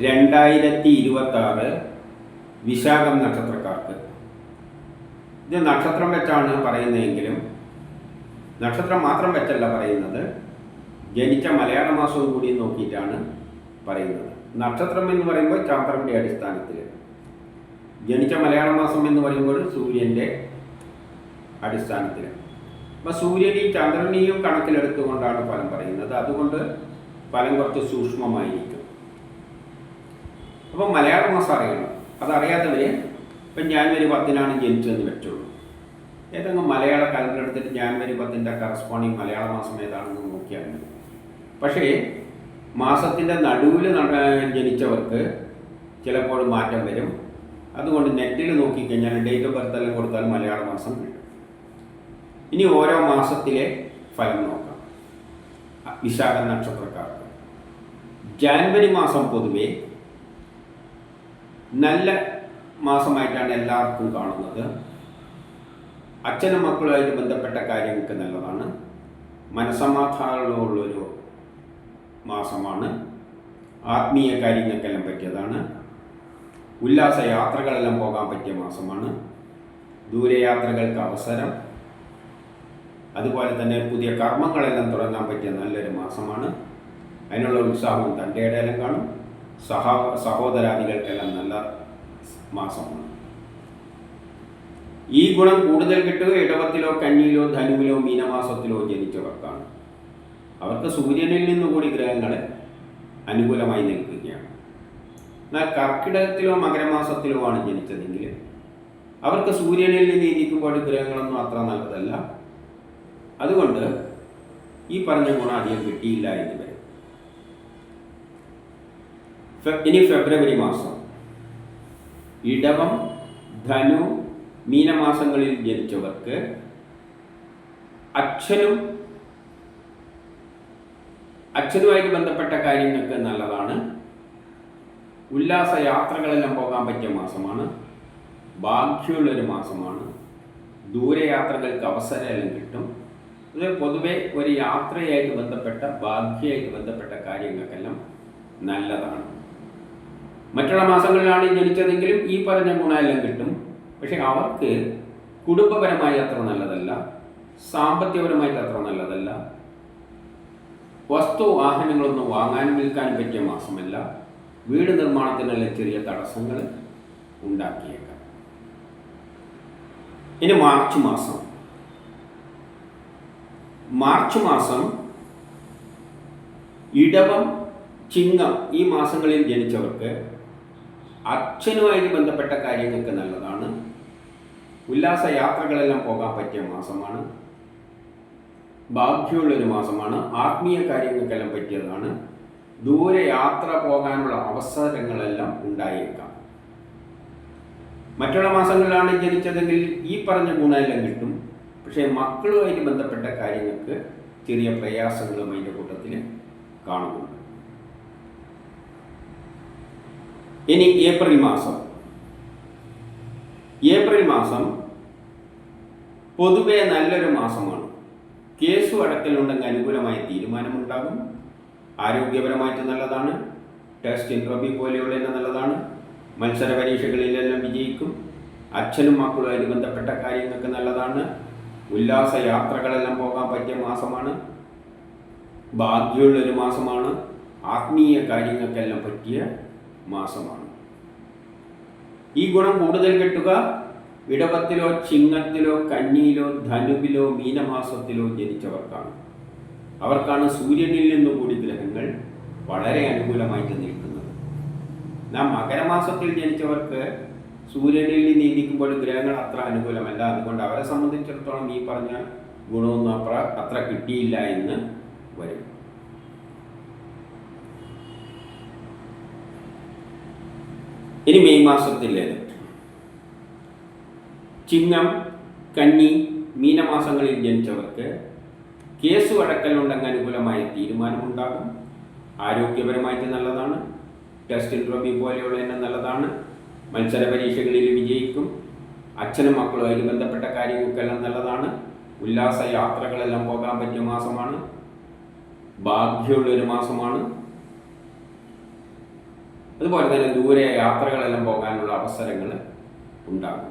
2026 വിശാഖം നക്ഷത്രക്കാർക്ക്. ഇത് നക്ഷത്രം വെച്ചാണ് പറയുന്നതെങ്കിലും നക്ഷത്രം മാത്രം വെച്ചല്ല പറയുന്നത്, ജനിച്ച മലയാള മാസവും കൂടി നോക്കിയിട്ടാണ് പറയുന്നത്. നക്ഷത്രം എന്ന് പറയുമ്പോൾ ചന്ദ്രൻ്റെ അടിസ്ഥാനത്തിൽ, ജനിച്ച മലയാള മാസം എന്ന് പറയുമ്പോൾ സൂര്യൻ്റെ അടിസ്ഥാനത്തിൽ. അപ്പോൾ സൂര്യനെയും ചന്ദ്രനെയും കണക്കിലെടുത്തുകൊണ്ടാണ് ഫലം പറയുന്നത്. അതുകൊണ്ട് ഫലം കുറച്ച് സൂക്ഷ്മമായിരിക്കും. അപ്പോൾ മലയാള മാസം അറിയണം. അതറിയാത്തവർ ഇപ്പം ജാനുവരി 10 ജനിച്ചതെന്ന് വെച്ചോളൂ. ഏതെങ്കിലും മലയാള കലണ്ടർ എടുത്തിട്ട് ജാനുവരി 10 കറസ്പോണ്ടിങ് മലയാള മാസം ഏതാണെന്ന് നോക്കിയാൽ മതി. പക്ഷേ മാസത്തിൻ്റെ നടുവിൽ ജനിച്ചവർക്ക് ചിലപ്പോൾ മാറ്റം വരും. അതുകൊണ്ട് നെറ്റിൽ നോക്കിക്കഴിഞ്ഞാൽ ഡേറ്റ് ഓഫ് ബർത്ത് എല്ലാം കൊടുത്താൽ മലയാള മാസം കിട്ടും. ഇനി ഓരോ മാസത്തിലെ ഫലം നോക്കാം. വിശാഖ നക്ഷത്രക്കാർക്ക് ജാനുവരി മാസം പൊതുവെ നല്ല മാസമായിട്ടാണ് എല്ലാവർക്കും കാണുന്നത്. അച്ഛനും മക്കളുമായിട്ട് ബന്ധപ്പെട്ട കാര്യങ്ങൾക്ക് നല്ലതാണ്. മനസ്സമാധാനമുള്ളൊരു മാസമാണ്. ആത്മീയ കാര്യങ്ങൾക്കെല്ലാം പറ്റിയതാണ്. ഉല്ലാസ യാത്രകളെല്ലാം പോകാൻ പറ്റിയ മാസമാണ്. ദൂരയാത്രകൾക്ക് അവസരം, അതുപോലെ തന്നെ പുതിയ കർമ്മങ്ങളെല്ലാം തുടങ്ങാൻ പറ്റിയ നല്ലൊരു മാസമാണ്. അതിനുള്ള ഉത്സാഹവും തൻ്റെ ഇടയിലും കാണും. സഹോദരാദികൾക്കെല്ലാം നല്ല മാസമാണ്. ഈ ഗുണം കൂടുതൽ കിട്ടുക ഇടവത്തിലോ കന്നിയിലോ ധനുവിലോ മീനമാസത്തിലോ ജനിച്ചവർക്കാണ്. അവർക്ക് സൂര്യനിൽ നിന്നുകൂടി ഗ്രഹങ്ങൾ അനുകൂലമായി നിൽക്കുകയാണ്. എന്നാൽ കർക്കിടകത്തിലോ മകരമാസത്തിലോ ആണ് ജനിച്ചതെങ്കിൽ അവർക്ക് സൂര്യനിൽ നിന്ന് ഇരിക്കുമ്പോൾ ഗ്രഹങ്ങളൊന്നും അത്ര നല്ലതല്ല. അതുകൊണ്ട് ഈ പറഞ്ഞ ഗുണം അധികം കിട്ടിയില്ല എന്ന് വരും. ഇനി ഫെബ്രുവരി മാസം ഇടവം ധനു മീനമാസങ്ങളിൽ ജനിച്ചവർക്ക് അച്ഛനുമായിട്ട് ബന്ധപ്പെട്ട കാര്യങ്ങൾക്ക് നല്ലതാണ്. ഉല്ലാസ യാത്രകളെല്ലാം പോകാൻ പറ്റിയ മാസമാണ്. ഭാഗ്യമുള്ളൊരു മാസമാണ്. ദൂരയാത്രകൾക്ക് അവസരമെല്ലാം കിട്ടും. ഇത് പൊതുവെ ഒരു യാത്രയായിട്ട് ബന്ധപ്പെട്ട ഭാഗ്യമായിട്ട് ബന്ധപ്പെട്ട കാര്യങ്ങൾക്കെല്ലാം നല്ലതാണ്. മറ്റുള്ള മാസങ്ങളിലാണ് ജനിച്ചതെങ്കിലും ഈ പറഞ്ഞ ഗുണമെല്ലാം കിട്ടും. പക്ഷെ അവർക്ക് കുടുംബപരമായി അത്ര നല്ലതല്ല, സാമ്പത്തികപരമായിട്ട് അത്ര നല്ലതല്ല. വസ്തു വാഹനങ്ങളൊന്നും വാങ്ങാനും വിൽക്കാനും പറ്റിയ മാസമല്ല. വീട് നിർമ്മാണത്തിനുള്ള ചെറിയ തടസ്സങ്ങൾ ഉണ്ടാക്കിയേക്കാം. ഇനി മാർച്ച് മാസം ഇടവം ചിങ്ങം ഈ മാസങ്ങളിൽ ജനിച്ചവർക്ക് അച്ഛനുമായിട്ട് ബന്ധപ്പെട്ട കാര്യങ്ങൾക്ക് നല്ലതാണ്. ഉല്ലാസ യാത്രകളെല്ലാം പോകാൻ പറ്റിയ മാസമാണ്. ഭാഗ്യമുള്ളൊരു മാസമാണ്. ആത്മീയ കാര്യങ്ങൾക്കെല്ലാം പറ്റിയതാണ്. ദൂരയാത്ര പോകാനുള്ള അവസരങ്ങളെല്ലാം ഉണ്ടായേക്കാം. മറ്റുള്ള മാസങ്ങളിലാണ് ജനിച്ചതെങ്കിൽ ഈ പറഞ്ഞ ഗുണമെല്ലാം കിട്ടും. പക്ഷേ മക്കളുമായിട്ട് ബന്ധപ്പെട്ട കാര്യങ്ങൾക്ക് ചെറിയ പ്രയാസങ്ങളും അതിൻ്റെ കൂട്ടത്തിൽ കാണുന്നുണ്ട്. ഇനി ഏപ്രിൽ മാസം പൊതുവെ നല്ലൊരു മാസമാണ്. കേസു അടക്കലുണ്ടെങ്കിൽ അനുകൂലമായ തീരുമാനമുണ്ടാകും. ആരോഗ്യപരമായിട്ട് നല്ലതാണ്. ടെസ്റ്റ് ഇൻ്റർവ്യൂ പോലെയുള്ള നല്ലതാണ്. മത്സര പരീക്ഷകളിലെല്ലാം വിജയിക്കും. അച്ഛനും മക്കളുമായിട്ട് ബന്ധപ്പെട്ട കാര്യങ്ങൾക്ക് നല്ലതാണ്. ഉല്ലാസ യാത്രകളെല്ലാം പോകാൻ പറ്റിയ മാസമാണ്. ഭാഗ്യമുള്ളൊരു മാസമാണ്. ആത്മീയ കാര്യങ്ങൾക്കെല്ലാം പറ്റിയ മാസമാണ്. ഈ ഗുണം കൂടുതൽ കിട്ടുക ഇടവത്തിലോ ചിങ്ങത്തിലോ കന്നിയിലോ ധനുവിലോ മീനമാസത്തിലോ ജനിച്ചവർക്കാണ്. അവർക്കാണ് സൂര്യനിൽ നിന്നുകൂടി ഗ്രഹങ്ങൾ വളരെ അനുകൂലമായിട്ട് നിൽക്കുന്നത്. മകരമാസത്തിൽ ജനിച്ചവർക്ക് സൂര്യനിൽ നിന്ന് ഇരിക്കുമ്പോൾ ഗ്രഹങ്ങൾ അത്ര അനുകൂലമല്ല. അതുകൊണ്ട് അവരെ സംബന്ധിച്ചിടത്തോളം ഈ പറഞ്ഞ ഗുണമൊന്നും അത്ര കിട്ടിയില്ല എന്ന് വരും. ഇനി മെയ് മാസത്തിലേത് ചിങ്ങം കന്നി മീനമാസങ്ങളിൽ ജനിച്ചവർക്ക് കേസ് അടക്കലുണ്ടെങ്കിൽ അനുകൂലമായ തീരുമാനമുണ്ടാകും. ആരോഗ്യപരമായിട്ട് നല്ലതാണ്. ടെസ്റ്റ് ഇൻ്റർവ്യൂ പോലെയുള്ള നല്ലതാണ്. മത്സര പരീക്ഷകളിൽ വിജയിക്കും. അച്ഛനും മക്കളുമായിട്ട് ബന്ധപ്പെട്ട കാര്യങ്ങൾക്കെല്ലാം നല്ലതാണ്. ഉല്ലാസ യാത്രകളെല്ലാം പോകാൻ പറ്റിയ മാസമാണ്. ഭാഗ്യമുള്ളൊരു മാസമാണ്. അതുപോലെ തന്നെ ദൂരെ യാത്രകളെല്ലാം പോകാനുള്ള അവസരങ്ങൾ ഉണ്ടാകും.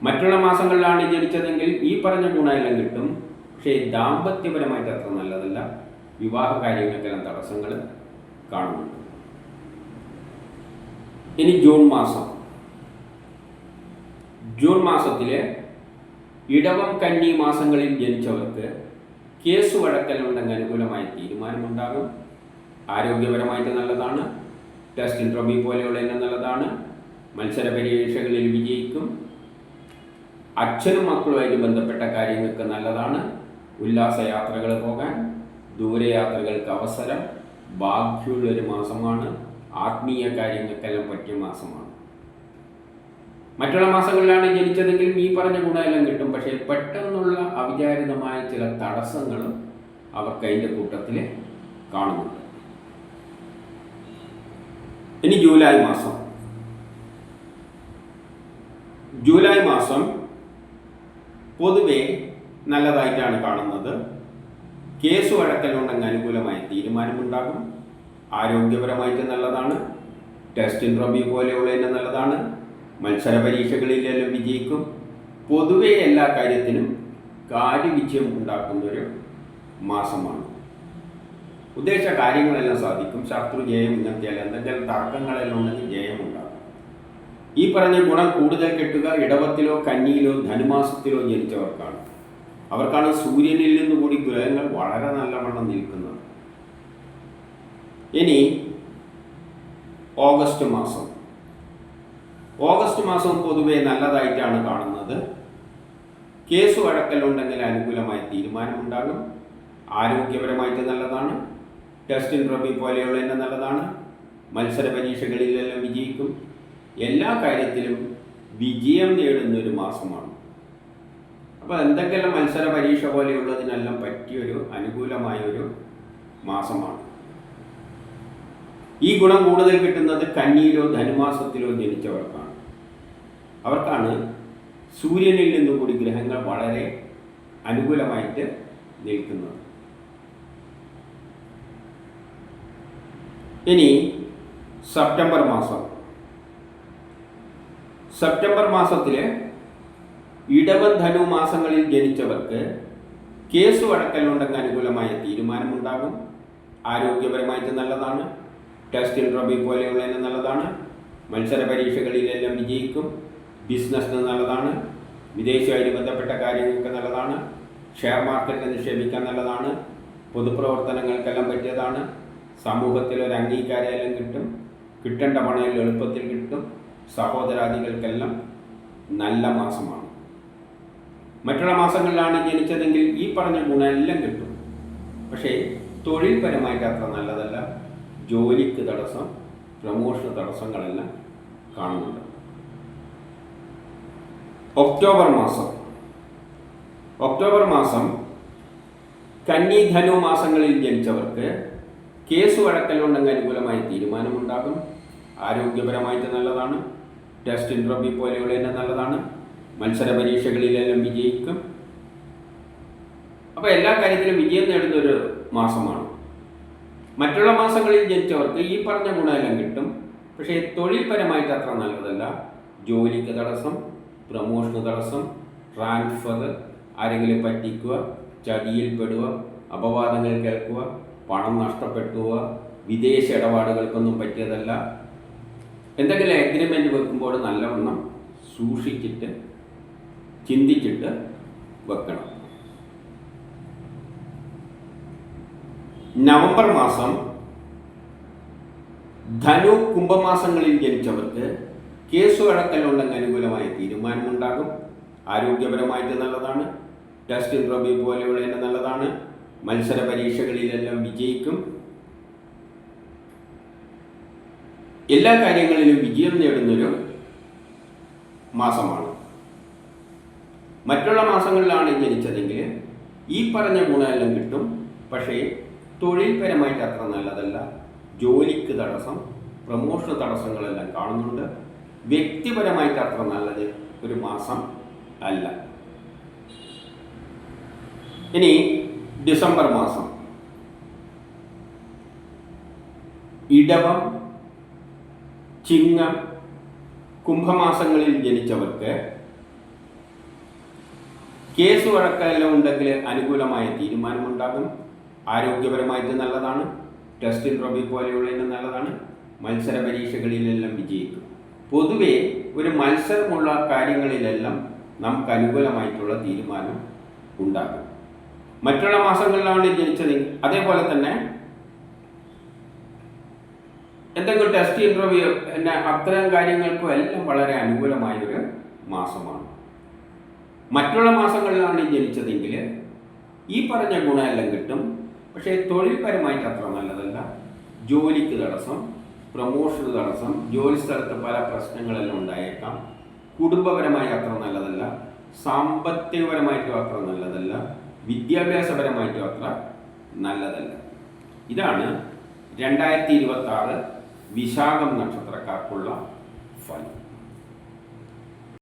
മറ്റുള്ള മാസങ്ങളിലാണ് ജനിച്ചതെങ്കിൽ ഈ പറഞ്ഞ ഗുണമെല്ലാം കിട്ടും. പക്ഷേ ദാമ്പത്യപരമായിട്ട് അത്ര നല്ലതല്ല. വിവാഹ കാര്യങ്ങൾക്കെല്ലാം തടസ്സങ്ങൾ കാണുന്നുണ്ട്. ഇനി ജൂൺ മാസം. ജൂൺ മാസത്തിലെ ഇടവം കന്നി മാസങ്ങളിൽ ജനിച്ചവർക്ക് കേസ് വഴക്കലുണ്ടെങ്കിൽ അനുകൂലമായ തീരുമാനമുണ്ടാകും. ആരോഗ്യപരമായിട്ട് നല്ലതാണ്. ടെസ്റ്റ് ഇൻട്രോബി പോലെയുള്ള എല്ലാം നല്ലതാണ്. മത്സര പരീക്ഷകളിൽ വിജയിക്കും. അച്ഛനും മക്കളുമായിട്ട് ബന്ധപ്പെട്ട കാര്യങ്ങൾക്ക് നല്ലതാണ്. ഉല്ലാസയാത്രകൾ പോകാൻ, ദൂരയാത്രകൾക്ക് അവസരം, ഭാഗ്യമുള്ളൊരു മാസമാണ്. ആത്മീയ കാര്യങ്ങൾക്കെല്ലാം പറ്റിയ മാസമാണ്. മറ്റുള്ള മാസങ്ങളിലാണ് ജനിച്ചതെങ്കിലും ഈ പറഞ്ഞ ഗുണമെല്ലാം കിട്ടും. പക്ഷേ പെട്ടെന്നുള്ള അവിചാരിതമായ ചില തടസ്സങ്ങളും അവർക്ക് അതിൻ്റെ കൂട്ടത്തിൽ കാണുന്നുണ്ട്. ഇനി ജൂലൈ മാസം. ജൂലൈ മാസം പൊതുവെ നല്ലതായിട്ടാണ് കാണുന്നത്. കേസ് വഴക്കലുണ്ടെങ്കിൽ അനുകൂലമായ തീരുമാനമുണ്ടാകും. ആരോഗ്യപരമായിട്ട് നല്ലതാണ്. ടെസ്റ്റ് ഇൻട്രോബി പോലെയുള്ളതിന് നല്ലതാണ്. മത്സര പരീക്ഷകളിലെല്ലാം വിജയിക്കും. പൊതുവെ എല്ലാ കാര്യത്തിനും കാര്യവിജയം ഉണ്ടാക്കുന്നൊരു മാസമാണ്. ഉദ്ദേശിച്ച കാര്യങ്ങളെല്ലാം സാധിക്കും. ശത്രു ജയം, ഇങ്ങനത്തെ എന്തെങ്കിലും തർക്കങ്ങളെല്ലാം ഉണ്ടെങ്കിൽ ജയമുണ്ടാകും. ഈ പറഞ്ഞ ഗുണം കൂടുതൽ കിട്ടുക ഇടവത്തിലോ കന്നിയിലോ ധനുമാസത്തിലോ ജനിച്ചവർക്കാണ്. അവർക്കാണ് സൂര്യനിൽ നിന്നുകൂടി ഗ്രഹങ്ങൾ വളരെ നല്ലവണ്ണം നിൽക്കുന്നത്. ഇനി ഓഗസ്റ്റ് മാസം. ഓഗസ്റ്റ് മാസം പൊതുവെ നല്ലതായിട്ടാണ് കാണുന്നത്. കേസ് വഴക്കലുണ്ടെങ്കിൽ അനുകൂലമായ തീരുമാനമുണ്ടാകും. ആരോഗ്യപരമായിട്ട് നല്ലതാണ്. ടെസ്റ്റ് ഇൻട്രോബി പോലെയുള്ള നല്ലതാണ്. മത്സര പരീക്ഷകളിലെല്ലാം വിജയിക്കും. എല്ലാ കാര്യത്തിലും വിജയം നേടുന്നൊരു മാസമാണ്. അപ്പോൾ എന്തെങ്കിലും മത്സര പരീക്ഷ പോലെയുള്ളതിനെല്ലാം പറ്റിയൊരു അനുകൂലമായൊരു മാസമാണ്. ഈ ഗുണം കൂടുതൽ കിട്ടുന്നത് കന്നിയിലോ ധനുമാസത്തിലോ ജനിച്ചവർക്കാണ്. അവർക്കാണ് സൂര്യനിൽ നിന്നുകൂടി ഗ്രഹങ്ങൾ വളരെ അനുകൂലമായിട്ട് നിൽക്കുന്നത്. ഇനി സെപ്റ്റംബർ മാസം. സെപ്റ്റംബർ മാസത്തിലെ ഇടവം ധനു മാസങ്ങളിൽ ജനിച്ചവർക്ക് കേസ് വഴക്കലുണ്ടെങ്കിൽ അനുകൂലമായ തീരുമാനമുണ്ടാകും. ആരോഗ്യപരമായിട്ട് നല്ലതാണ്. ടെസ്റ്റ് ഇൻട്രോബി പോലെയുള്ളതിന് നല്ലതാണ്. മത്സര പരീക്ഷകളിലെല്ലാം വിജയിക്കും. ബിസിനസ്സിന് നല്ലതാണ്. വിദേശവുമായി ബന്ധപ്പെട്ട കാര്യങ്ങൾക്ക് നല്ലതാണ്. ഷെയർ മാർക്കറ്റിൽ നിക്ഷേപിക്കാൻ നല്ലതാണ്. പൊതുപ്രവർത്തനങ്ങൾക്കെല്ലാം പറ്റിയതാണ്. സമൂഹത്തിൽ ഒരു അംഗീകാരമെല്ലാം കിട്ടും. കിട്ടേണ്ട പണം എളുപ്പത്തിൽ കിട്ടും. സഹോദരാദികൾക്കെല്ലാം നല്ല മാസമാണ്. മറ്റുള്ള മാസങ്ങളിലാണ് ജനിച്ചതെങ്കിൽ ഈ പറഞ്ഞ ഗുണമെല്ലാം കിട്ടും. പക്ഷേ തൊഴിൽപരമായിട്ട് അത്ര നല്ലതല്ല. ജോലിക്ക് തടസ്സം, പ്രമോഷൻ തടസ്സങ്ങളെല്ലാം കാണുന്നുണ്ട്. ഒക്ടോബർ മാസം. ഒക്ടോബർ മാസം കന്നി ധനു മാസങ്ങളിൽ ജനിച്ചവർക്ക് കേസ് വഴക്കലുണ്ടെങ്കിൽ അനുകൂലമായ തീരുമാനമുണ്ടാകും. ആരോഗ്യപരമായിട്ട് നല്ലതാണ്. ടെസ്റ്റ് ഇൻട്രോബി പോലെയുള്ളതിന് നല്ലതാണ്. മത്സര പരീക്ഷകളിലെല്ലാം വിജയിക്കും. അപ്പോൾ എല്ലാ കാര്യത്തിലും വിജയം നേടുന്നൊരു മാസമാണ്. മറ്റുള്ള മാസങ്ങളിൽ ജനിച്ചവർക്ക് ഈ പറഞ്ഞ ഗുണമെല്ലാം കിട്ടും. പക്ഷേ തൊഴിൽപരമായിട്ട് അത്ര നല്ലതല്ല. ജോലിക്ക് തടസ്സം, പ്രമോഷന് തടസ്സം, ട്രാൻസ്ഫർ, ആരെങ്കിലും പറ്റിക്കുക, ചതിയിൽപ്പെടുക, അപവാദങ്ങൾ കേൾക്കുക, പണം നഷ്ടപ്പെട്ടുക, വിദേശ ഇടപാടുകൾക്കൊന്നും പറ്റിയതല്ല. എന്തെങ്കിലും എഗ്രിമെൻ്റ് വെക്കുമ്പോൾ നല്ലവണ്ണം സൂക്ഷിച്ചിട്ട് ചിന്തിച്ചിട്ട് വെക്കണം. നവംബർ മാസം ധനു കുംഭമാസങ്ങളിൽ ജനിച്ചവർക്ക് കേസ് വഴക്കലുണ്ടെങ്കിൽ അനുകൂലമായ തീരുമാനമുണ്ടാകും. ആരോഗ്യപരമായിട്ട് നല്ലതാണ്. ടെസ്റ്റ് ഇൻട്രോബി പോലെയുള്ളതിന് നല്ലതാണ്. മത്സര പരീക്ഷകളിലെല്ലാം വിജയിക്കും. എല്ലാ കാര്യങ്ങളിലും വിജയം നേടുന്നൊരു മാസമാണ്. മറ്റുള്ള മാസങ്ങളിലാണ് ജനിച്ചതെങ്കിൽ ഈ പറഞ്ഞ ഗുണമെല്ലാം കിട്ടും. പക്ഷേ തൊഴിൽപരമായിട്ട് അത്ര നല്ലതല്ല. ജോലിക്ക് തടസ്സം, പ്രമോഷൻ തടസ്സങ്ങളെല്ലാം കാണുന്നുണ്ട്. വ്യക്തിപരമായിട്ട് അത്ര നല്ലത് ഒരു മാസം അല്ല. ഇനി ഡിസംബർ മാസം. ഇടവം ചിങ്ങം, കുംഭമാസങ്ങളിൽ ജനിച്ചവർക്ക് കേസ് വഴക്കെല്ലാം ഉണ്ടെങ്കിൽ അനുകൂലമായ തീരുമാനമുണ്ടാകും. ആരോഗ്യപരമായിട്ട് നല്ലതാണ്. ടെസ്റ്റ് ഇൻട്രോബി പോലെയുള്ളതിന് നല്ലതാണ്. മത്സര പരീക്ഷകളിലെല്ലാം വിജയിക്കും. പൊതുവെ ഒരു മത്സരമുള്ള കാര്യങ്ങളിലെല്ലാം നമുക്ക് അനുകൂലമായിട്ടുള്ള തീരുമാനം ഉണ്ടാകും. മറ്റുള്ള മാസങ്ങളിലാണ് ജനിച്ചത്. അതേപോലെ തന്നെ എന്തെങ്കിലും ടെസ്റ്റ് ഇൻട്രോവ്യൂ അത്തരം കാര്യങ്ങൾക്കും എല്ലാം വളരെ അനുകൂലമായൊരു മാസമാണ്. മറ്റുള്ള മാസങ്ങളിലാണ് ജനിച്ചതെങ്കിൽ ഈ പറഞ്ഞ ഗുണമെല്ലാം കിട്ടും. പക്ഷേ തൊഴിൽപരമായിട്ട് അത്ര നല്ലതല്ല. ജോലിക്ക് തടസ്സം, പ്രൊമോഷന് തടസ്സം, ജോലി സ്ഥലത്ത് പല പ്രശ്നങ്ങളെല്ലാം ഉണ്ടായേക്കാം. കുടുംബപരമായി അത്ര നല്ലതല്ല. സാമ്പത്തികപരമായിട്ടും അത്ര നല്ലതല്ല. വിദ്യാഭ്യാസപരമായിട്ടും അത്ര നല്ലതല്ല. ഇതാണ് 2026 വിശാഖം നക്ഷത്രക്കാർക്കുള്ള ഫലം.